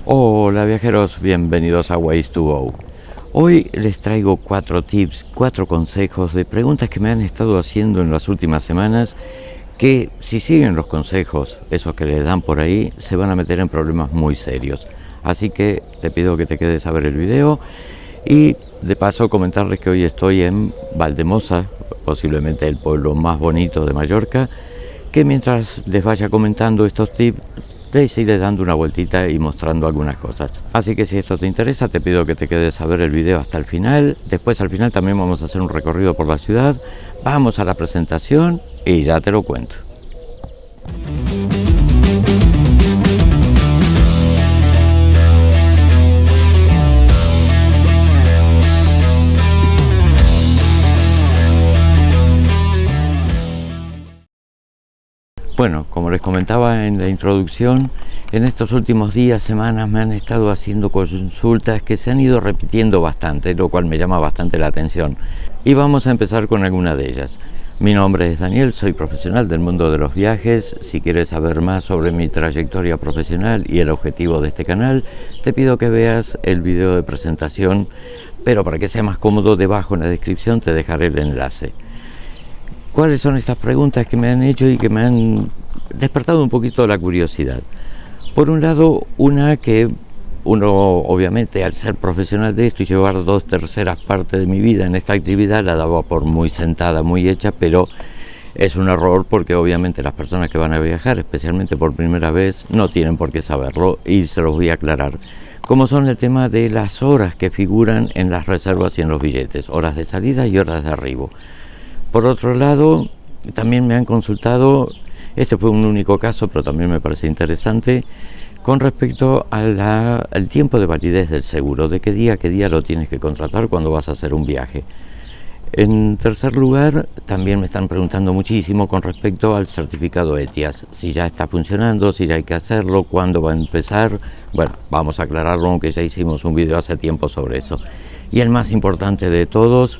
Hola viajeros, bienvenidos a Ways to Go. Hoy les traigo 4 tips, 4 consejos de preguntas que me han estado haciendo en las últimas semanas, que si siguen los consejos, esos que les dan por ahí, se van a meter en problemas muy serios. Así que te pido que te quedes a ver el video y de paso comentarles que hoy estoy en Valldemosa, posiblemente el pueblo más bonito de Mallorca, que mientras les vaya comentando estos tips, les iré dando una vueltita y mostrando algunas cosas. Así que si esto te interesa, te pido que te quedes a ver el video hasta el final. Después al final también vamos a hacer un recorrido por la ciudad. Vamos a la presentación y ya te lo cuento. Bueno, como les comentaba en la introducción, en estos últimos días, semanas, me han estado haciendo consultas que se han ido repitiendo bastante, lo cual me llama bastante la atención. Y vamos a empezar con alguna de ellas. Mi nombre es Daniel, soy profesional del mundo de los viajes. Si quieres saber más sobre mi trayectoria profesional y el objetivo de este canal, te pido que veas el video de presentación, pero para que sea más cómodo, debajo en la descripción te dejaré el enlace. ¿Cuáles son estas preguntas que me han hecho y que me han despertado un poquito la curiosidad? Por un lado, una que uno, obviamente, al ser profesional de esto y llevar 2/3 partes de mi vida en esta actividad, la daba por muy sentada, muy hecha, pero es un error porque obviamente las personas que van a viajar, especialmente por primera vez, no tienen por qué saberlo y se los voy a aclarar. Como son el tema de las horas que figuran en las reservas y en los billetes, horas de salida y horas de arribo. Por otro lado, también me han consultado, este fue un único caso, pero también me parece interesante, con respecto al tiempo de validez del seguro, de qué día lo tienes que contratar cuando vas a hacer un viaje. En tercer lugar, también me están preguntando muchísimo con respecto al certificado ETIAS, si ya está funcionando, si ya hay que hacerlo, cuándo va a empezar. Bueno, vamos a aclararlo, aunque ya hicimos un video hace tiempo sobre eso. Y el más importante de todos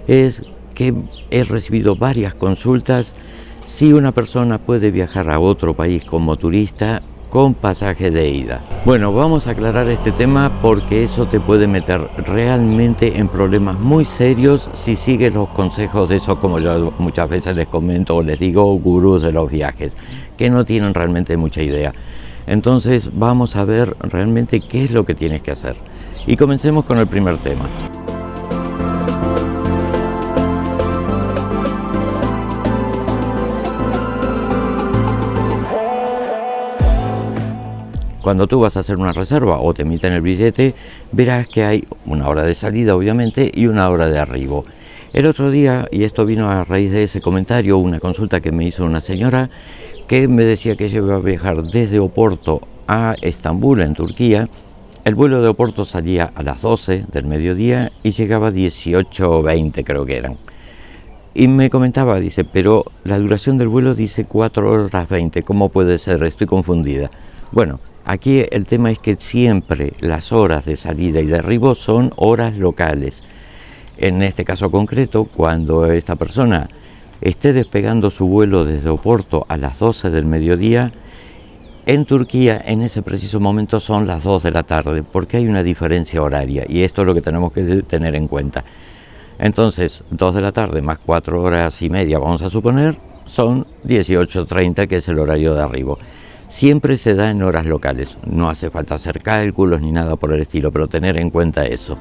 es que he recibido varias consultas si una persona puede viajar a otro país como turista con pasaje de ida. Bueno, vamos a aclarar este tema porque eso te puede meter realmente en problemas muy serios si sigues los consejos de esos, como yo muchas veces les comento o les digo, gurús de los viajes, que no tienen realmente mucha idea. Entonces vamos a ver realmente qué es lo que tienes que hacer. Y comencemos con el primer tema. Cuando tú vas a hacer una reserva o te emiten el billete, verás que hay una hora de salida, obviamente, y una hora de arribo. El otro día, y esto vino a raíz de ese comentario, una consulta que me hizo una señora que me decía que ella iba a viajar desde Oporto a Estambul, en Turquía. El vuelo de Oporto salía a las 12 del mediodía y llegaba a 18:20, creo que eran. Y me comentaba, dice, pero la duración del vuelo dice 4 horas 20, ¿cómo puede ser? Estoy confundida. Bueno, aquí el tema es que siempre las horas de salida y de arribo son horas locales. En este caso concreto, cuando esta persona esté despegando su vuelo desde Oporto a las 12 del mediodía, en Turquía en ese preciso momento son las 2 de la tarde, porque hay una diferencia horaria y esto es lo que tenemos que tener en cuenta. Entonces, 2 de la tarde más 4 horas y media, vamos a suponer, son 18:30, que es el horario de arribo. Siempre se da en horas locales, no hace falta hacer cálculos ni nada por el estilo, pero tener en cuenta eso.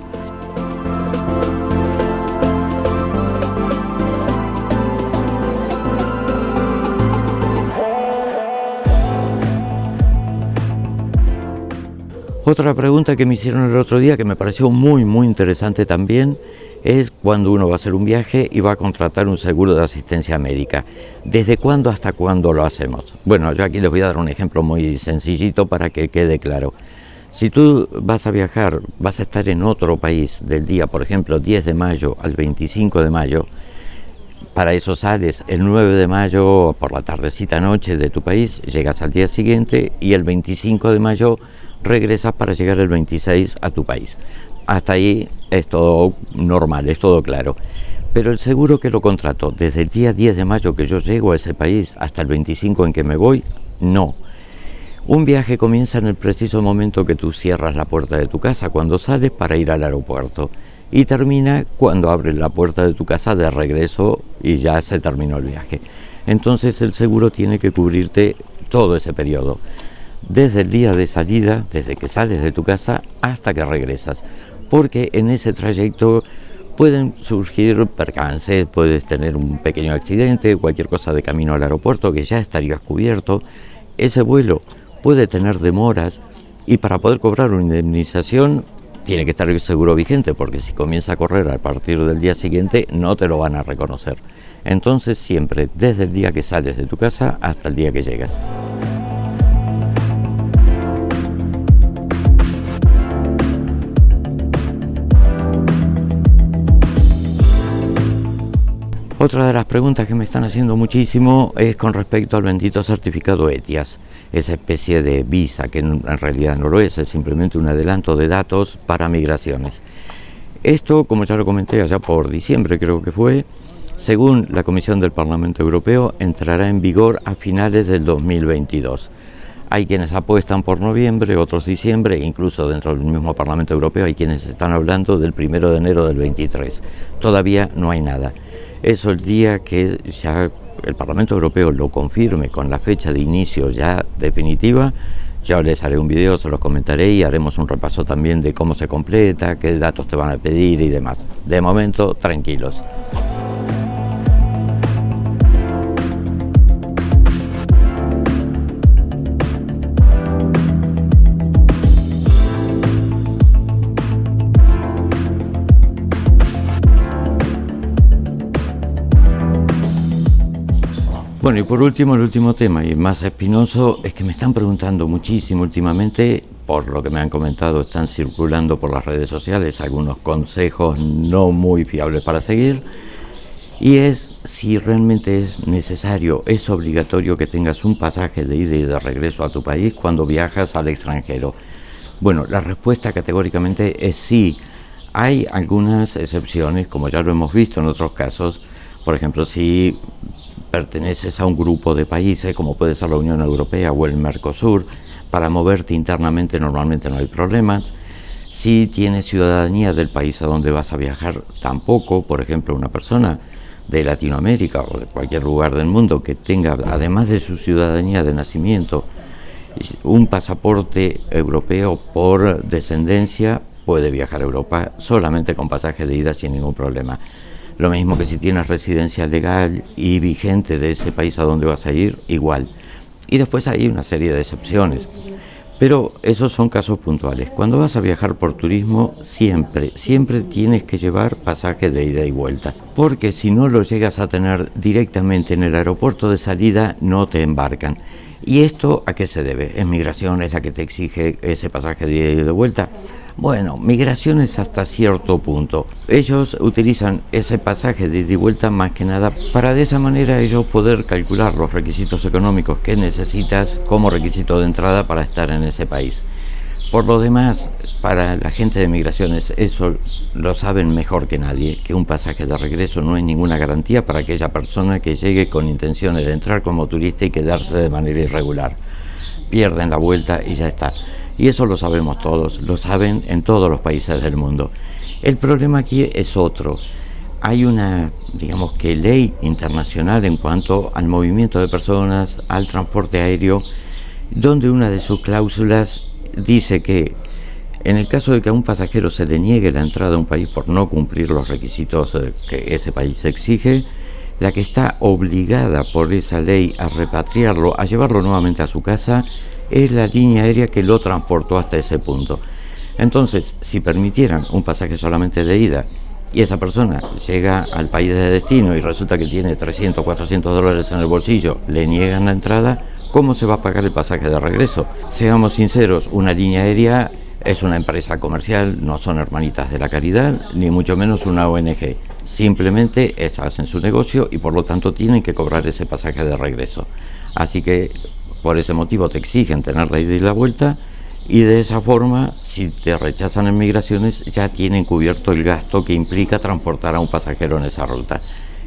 Otra pregunta que me hicieron el otro día, que me pareció muy interesante también, es cuando uno va a hacer un viaje y va a contratar un seguro de asistencia médica. ¿Desde cuándo hasta cuándo lo hacemos? Bueno, yo aquí les voy a dar un ejemplo muy sencillito para que quede claro. Si tú vas a viajar, vas a estar en otro país del día, por ejemplo, 10 de mayo al 25 de mayo, para eso sales el 9 de mayo por la tardecita noche de tu país, llegas al día siguiente y el 25 de mayo regresas para llegar el 26 a tu país. Hasta ahí es todo normal, es todo claro. Pero el seguro que lo contrato desde el día 10 de mayo que yo llego a ese país hasta el 25 en que me voy, no. Un viaje comienza en el preciso momento que tú cierras la puerta de tu casa cuando sales para ir al aeropuerto y termina cuando abres la puerta de tu casa de regreso y ya se terminó el viaje. Entonces el seguro tiene que cubrirte todo ese periodo, desde el día de salida, desde que sales de tu casa hasta que regresas, porque en ese trayecto pueden surgir percances, puedes tener un pequeño accidente, cualquier cosa de camino al aeropuerto que ya estarías cubierto. Ese vuelo puede tener demoras y para poder cobrar una indemnización tiene que estar el seguro vigente, porque si comienza a correr a partir del día siguiente no te lo van a reconocer. Entonces siempre, desde el día que sales de tu casa hasta el día que llegas. Otra de las preguntas que me están haciendo muchísimo es con respecto al bendito certificado ETIAS, esa especie de visa que en realidad no lo es simplemente un adelanto de datos para migraciones. Esto, como ya lo comenté allá por diciembre creo que fue, según la Comisión del Parlamento Europeo, entrará en vigor a finales del 2022. Hay quienes apuestan por noviembre, otros diciembre, incluso dentro del mismo Parlamento Europeo hay quienes están hablando del 1 de enero del 23. Todavía no hay nada. Eso el día que ya el Parlamento Europeo lo confirme con la fecha de inicio ya definitiva, yo les haré un video, se los comentaré y haremos un repaso también de cómo se completa, qué datos te van a pedir y demás. De momento, tranquilos. Bueno, y por último, el último tema y más espinoso es que me están preguntando muchísimo últimamente, por lo que me han comentado, están circulando por las redes sociales algunos consejos no muy fiables para seguir, y es si realmente es necesario, es obligatorio que tengas un pasaje de ida y de regreso a tu país cuando viajas al extranjero. Bueno, la respuesta categóricamente es sí. Hay algunas excepciones, como ya lo hemos visto en otros casos. Por ejemplo, si perteneces a un grupo de países, como puede ser la Unión Europea o el Mercosur, para moverte internamente normalmente no hay problemas. Si tienes ciudadanía del país a donde vas a viajar, tampoco. Por ejemplo, una persona de Latinoamérica o de cualquier lugar del mundo que tenga, además de su ciudadanía de nacimiento, un pasaporte europeo por descendencia, puede viajar a Europa solamente con pasaje de ida sin ningún problema. Lo mismo que si tienes residencia legal y vigente de ese país a donde vas a ir, igual. Y después hay una serie de excepciones. Pero esos son casos puntuales. Cuando vas a viajar por turismo, siempre tienes que llevar pasaje de ida y vuelta. Porque si no lo llegas a tener directamente en el aeropuerto de salida, no te embarcan. ¿Y esto a qué se debe? ¿Es migración es la que te exige ese pasaje de ida y de vuelta? Bueno, migraciones hasta cierto punto. Ellos utilizan ese pasaje de ida y vuelta más que nada para de esa manera ellos poder calcular los requisitos económicos que necesitas como requisito de entrada para estar en ese país. Por lo demás, para la gente de migraciones, eso lo saben mejor que nadie, que un pasaje de regreso no es ninguna garantía para aquella persona que llegue con intenciones de entrar como turista y quedarse de manera irregular. Pierden la vuelta y ya está. Y eso lo sabemos todos, lo saben en todos los países del mundo. El problema aquí es otro. Hay una, ley internacional en cuanto al movimiento de personas, al transporte aéreo, donde una de sus cláusulas dice que en el caso de que a un pasajero se le niegue la entrada a un país por no cumplir los requisitos que ese país exige, la que está obligada por esa ley a repatriarlo, a llevarlo nuevamente a su casa, es la línea aérea que lo transportó hasta ese punto. Entonces, si permitieran un pasaje solamente de ida y esa persona llega al país de destino y resulta que tiene 300, 400 dólares en el bolsillo, le niegan la entrada, ¿cómo se va a pagar el pasaje de regreso? Seamos sinceros, una línea aérea es una empresa comercial, no son hermanitas de la caridad, ni mucho menos una ONG. Simplemente hacen su negocio y por lo tanto tienen que cobrar ese pasaje de regreso. Así que por ese motivo te exigen tener la ida y la vuelta, y de esa forma, si te rechazan en migraciones, ya tienen cubierto el gasto que implica transportar a un pasajero en esa ruta.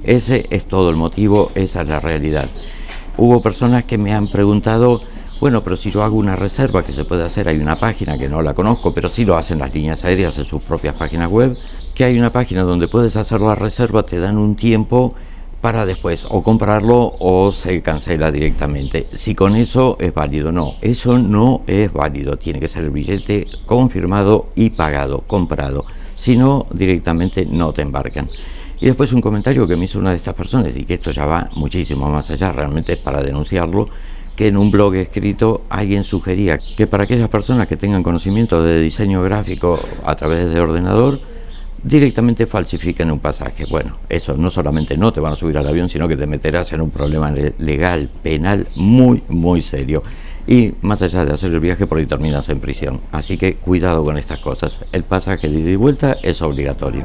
Ese es todo el motivo, esa es la realidad. Hubo personas que me han preguntado Bueno, pero si yo hago una reserva que se puede hacer, hay una página que no la conozco, pero sí lo hacen las líneas aéreas en sus propias páginas web, que hay una página donde puedes hacer la reserva, te dan un tiempo para después o comprarlo o se cancela directamente. Si con eso es válido, no, eso no es válido, tiene que ser el billete confirmado y pagado, comprado, si no directamente no te embarcan. Y después un comentario que me hizo una de estas personas, y que esto ya va muchísimo más allá, realmente es para denunciarlo, que en un blog escrito alguien sugería que para aquellas personas que tengan conocimiento de diseño gráfico a través de ordenador, directamente falsifiquen un pasaje. Bueno, eso no solamente no te van a subir al avión, sino que te meterás en un problema legal, penal, muy, muy serio. Y más allá de hacer el viaje, por ahí terminas en prisión. Así que cuidado con estas cosas. El pasaje de ida y vuelta es obligatorio.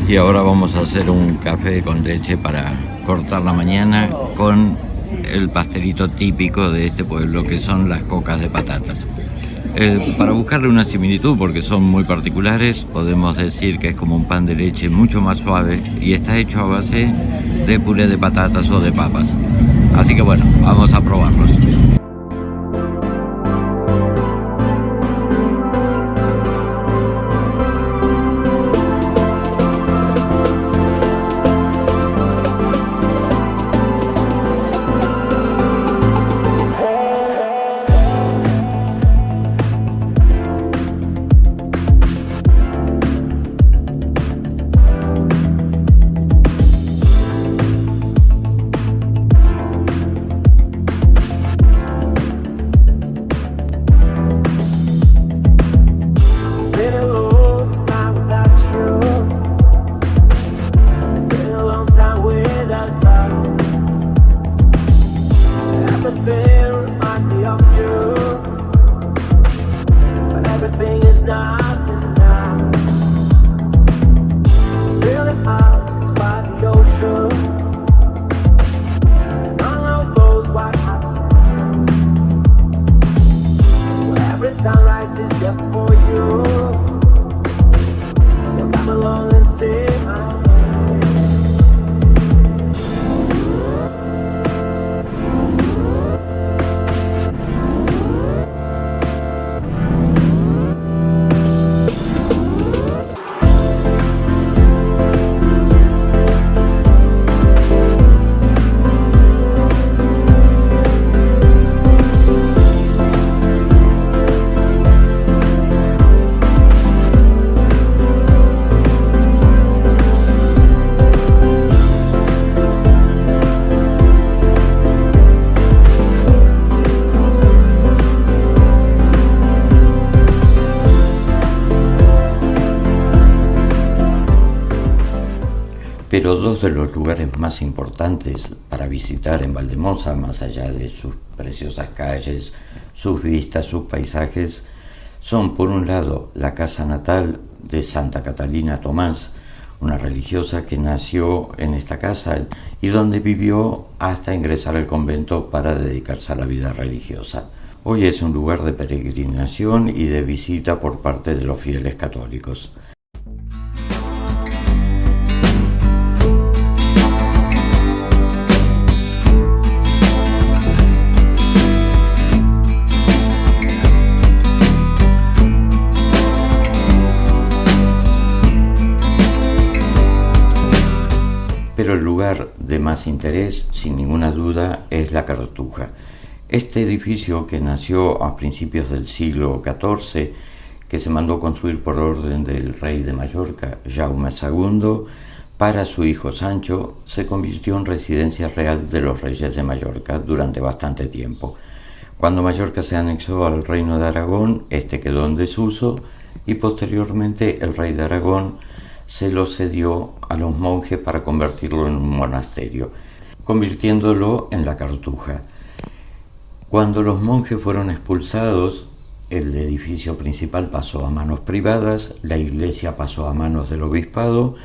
Y ahora vamos a hacer un café con leche para cortar la mañana con el pastelito típico de este pueblo, que son las cocas de patatas. Para buscarle una similitud, porque son muy particulares, podemos decir que es como un pan de leche mucho más suave y está hecho a base de puré de patatas o de papas. Así que bueno, vamos a probarlos. Pero dos de los lugares más importantes para visitar en Valldemosa, más allá de sus preciosas calles, sus vistas, sus paisajes, son por un lado la casa natal de Santa Catalina Tomás, una religiosa que nació en esta casa y donde vivió hasta ingresar al convento para dedicarse a la vida religiosa. Hoy es un lugar de peregrinación y de visita por parte de los fieles católicos. Pero el lugar de más interés, sin ninguna duda, es la Cartuja. Este edificio, que nació a principios del siglo XIV, que se mandó construir por orden del rey de Mallorca, Jaume II, para su hijo Sancho, se convirtió en residencia real de los reyes de Mallorca durante bastante tiempo. Cuando Mallorca se anexó al reino de Aragón, este quedó en desuso y posteriormente el rey de Aragón se lo cedió a los monjes para convertirlo en un monasterio, convirtiéndolo en la Cartuja. Cuando los monjes fueron expulsados, el edificio principal pasó a manos privadas, la iglesia pasó a manos del obispado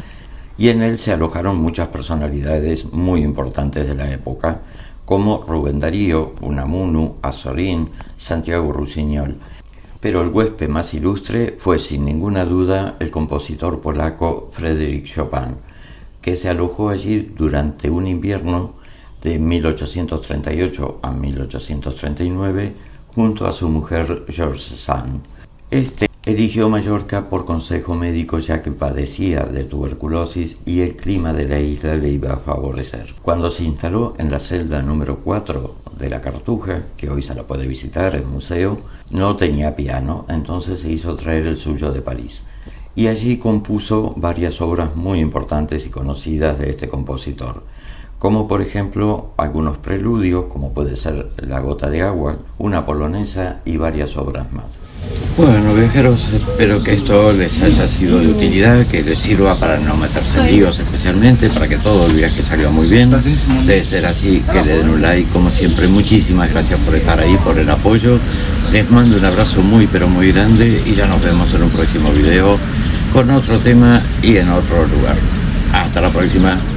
y en él se alojaron muchas personalidades muy importantes de la época, como Rubén Darío, Unamuno, Azorín, Santiago Rusiñol. Pero el huésped más ilustre fue sin ninguna duda el compositor polaco Frédéric Chopin, que se alojó allí durante un invierno de 1838 a 1839 junto a su mujer George Sand. Este eligió Mallorca por consejo médico ya que padecía de tuberculosis y el clima de la isla le iba a favorecer. Cuando se instaló en la celda número 4 de la Cartuja, que hoy se la puede visitar, el museo, no tenía piano, entonces se hizo traer el suyo de París. Y allí compuso varias obras muy importantes y conocidas de este compositor, como por ejemplo algunos preludios, como puede ser La gota de agua, una polonesa y varias obras más. Bueno, viajeros, espero que esto les haya sido de utilidad, que les sirva para no meterse en líos, especialmente para que todo el viaje salga muy bien. Debe ser así, que le den un like, como siempre. Muchísimas gracias por estar ahí, por el apoyo. Les mando un abrazo muy pero muy grande y ya nos vemos en un próximo video con otro tema y en otro lugar. Hasta la próxima.